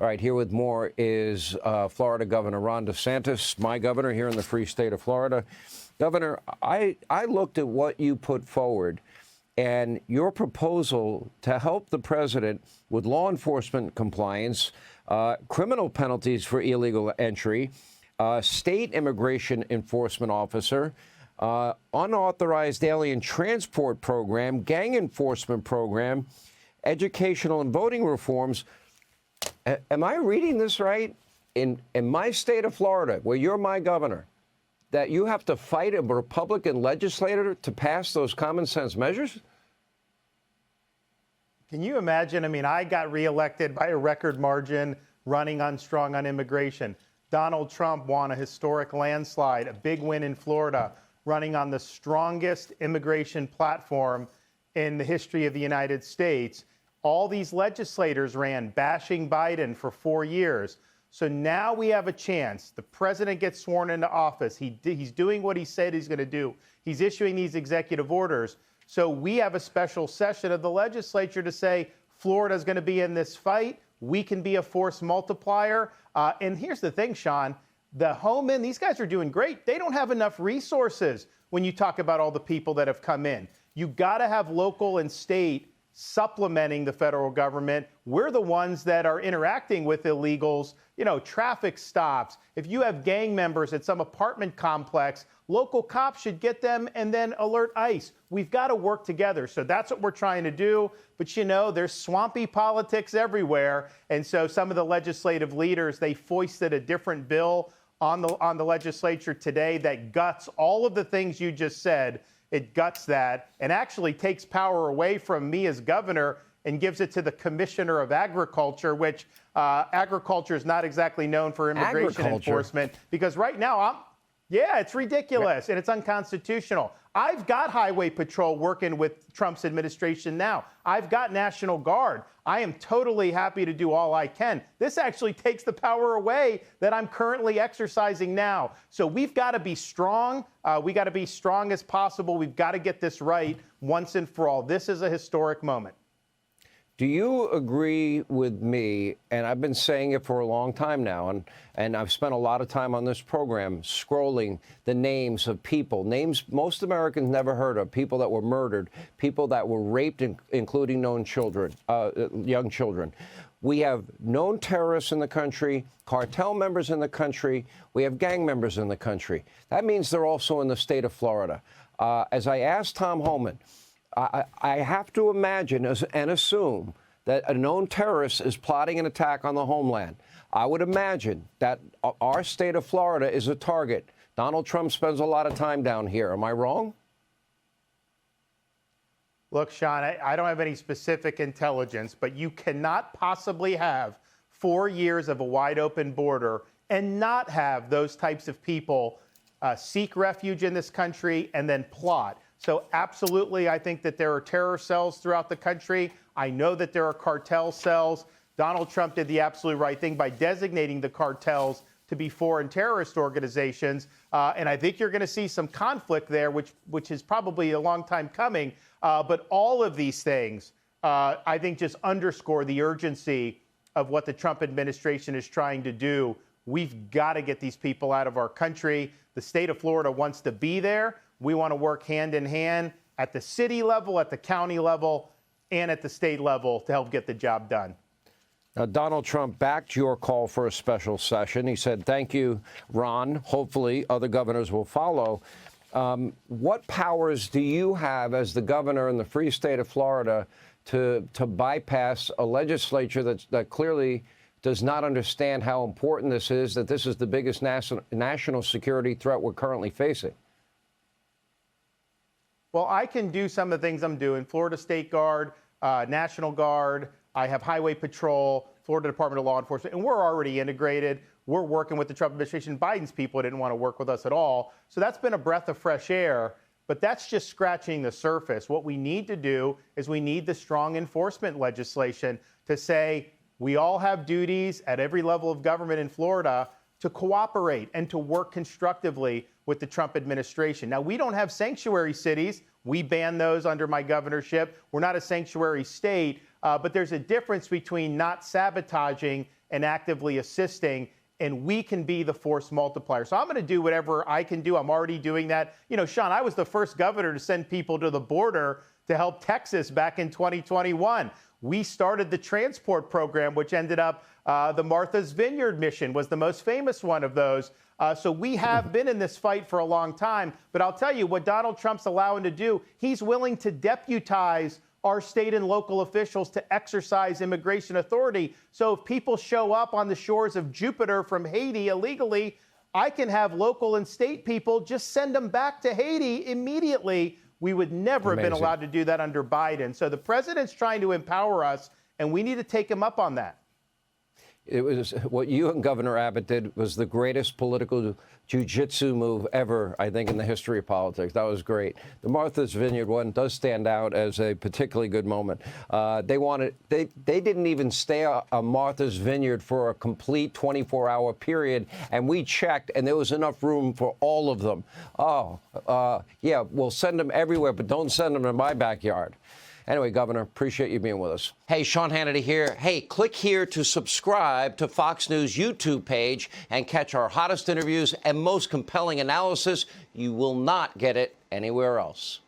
All right, here with more is Florida Governor Ron DeSantis, my governor here in the free state of Florida. Governor, I looked at what you put forward and your proposal to help the president with law enforcement compliance, criminal penalties for illegal entry, state immigration enforcement officer, unauthorized alien transport program, gang enforcement program, educational and voting reforms. Am I reading this right? In my state of Florida, where you're my governor, that you have to fight a Republican legislator to pass those common sense measures? Can you imagine? I mean, I got reelected by a record margin running strong on immigration. Donald Trump won a historic landslide, a big win in Florida, running on the strongest immigration platform in the history of the United States. All these legislators ran bashing Biden for 4 years. So now we have a chance. The president gets sworn into office. He's doing what he said he's going to do. He's issuing these executive orders. So we have a special session of the legislature to say Florida's going to be in this fight. We can be a force multiplier. And here's the thing, Sean. The Homeland, these guys are doing great. They don't have enough resources when you talk about all the people that have come in. You got to have local and state supplementing the federal government. We're the ones that are interacting with illegals, traffic stops. If you have gang members at some apartment complex, local cops should get them and then alert ICE. We've got to work together. So that's what we're trying to do. But, there's swampy politics everywhere. And so some of the legislative leaders, they foisted a different bill on the legislature today that guts all of the things you just said. It guts that and actually takes power away from me as governor and gives it to the commissioner of agriculture, which agriculture is not exactly known for immigration enforcement. Because right now, it's ridiculous and it's unconstitutional. I've got Highway Patrol working with Trump's administration now. I've got National Guard. I am totally happy to do all I can. This actually takes the power away that I'm currently exercising now. So we've got to be strong. We got to be strong as possible. We've got to get this right once and for all. This is a historic moment. Do you agree with me, and I've been saying it for a long time now, and I've spent a lot of time on this program scrolling the names of people, names most Americans never heard of, people that were murdered, people that were raped, including young children. We have known terrorists in the country, cartel members in the country. We have gang members in the country. That means they're also in the state of Florida. As I asked Tom Homan, I have to imagine and assume that a known terrorist is plotting an attack on the homeland. I would imagine that our state of Florida is a target. Donald Trump spends a lot of time down here. Am I wrong? Look, Sean, I don't have any specific intelligence, but you cannot possibly have 4 years of a wide open border and not have those types of people seek refuge in this country and then plot. So absolutely, I think that there are terror cells throughout the country. I know that there are cartel cells. Donald Trump did the absolute right thing by designating the cartels to be foreign terrorist organizations. And I think you're going to see some conflict there, which is probably a long time coming. But all of these things, I think, just underscore the urgency of what the Trump administration is trying to do. We've got to get these people out of our country. The state of Florida wants to be there. We want to work hand in hand at the city level, at the county level, and at the state level to help get the job done. Now, Donald Trump backed your call for a special session. He said, thank you, Ron. Hopefully other governors will follow. What powers do you have as the governor in the free state of Florida to bypass a legislature that clearly does not understand how important this is, that this is the biggest national security threat we're currently facing? Well, I can do some of the things I'm doing. Florida State Guard, National Guard. I have Highway Patrol, Florida Department of Law Enforcement, and we're already integrated. We're working with the Trump administration. Biden's people didn't want to work with us at all. So that's been a breath of fresh air, but that's just scratching the surface. What we need to do is we need the strong enforcement legislation to say we all have duties at every level of government in Florida to cooperate and to work constructively with the Trump administration. Now, we don't have sanctuary cities. We ban those under my governorship. We're not a sanctuary state, but there's a difference between not sabotaging and actively assisting, and we can be the force multiplier. So I'm going to do whatever I can do. I'm already doing that. You know, Sean, I was the first governor to send people to the border to help Texas back in 2021. We started the transport program, which ended up the Martha's Vineyard mission was the most famous one of those. So we have been in this fight for a long time. But I'll tell you what Donald Trump's allowing to do, he's willing to deputize our state and local officials to exercise immigration authority. So if people show up on the shores of Jupiter from Haiti illegally, I can have local and state people just send them back to Haiti immediately. We would never have been allowed to do that under Biden. So the president's trying to empower us, and we need to take him up on that. It was what you and Governor Abbott did was the greatest political jiu-jitsu move ever, I think, in the history of politics. That was great. The Martha's Vineyard one does stand out as a particularly good moment. They didn't even stay on Martha's Vineyard for a complete 24-hour period, and we checked, and there was enough room for all of them. Yeah, we'll send them everywhere, but don't send them to my backyard. Anyway, Governor, appreciate you being with us. Hey, Sean Hannity here. Hey, click here to subscribe to Fox News YouTube page and catch our hottest interviews and most compelling analysis. You will not get it anywhere else.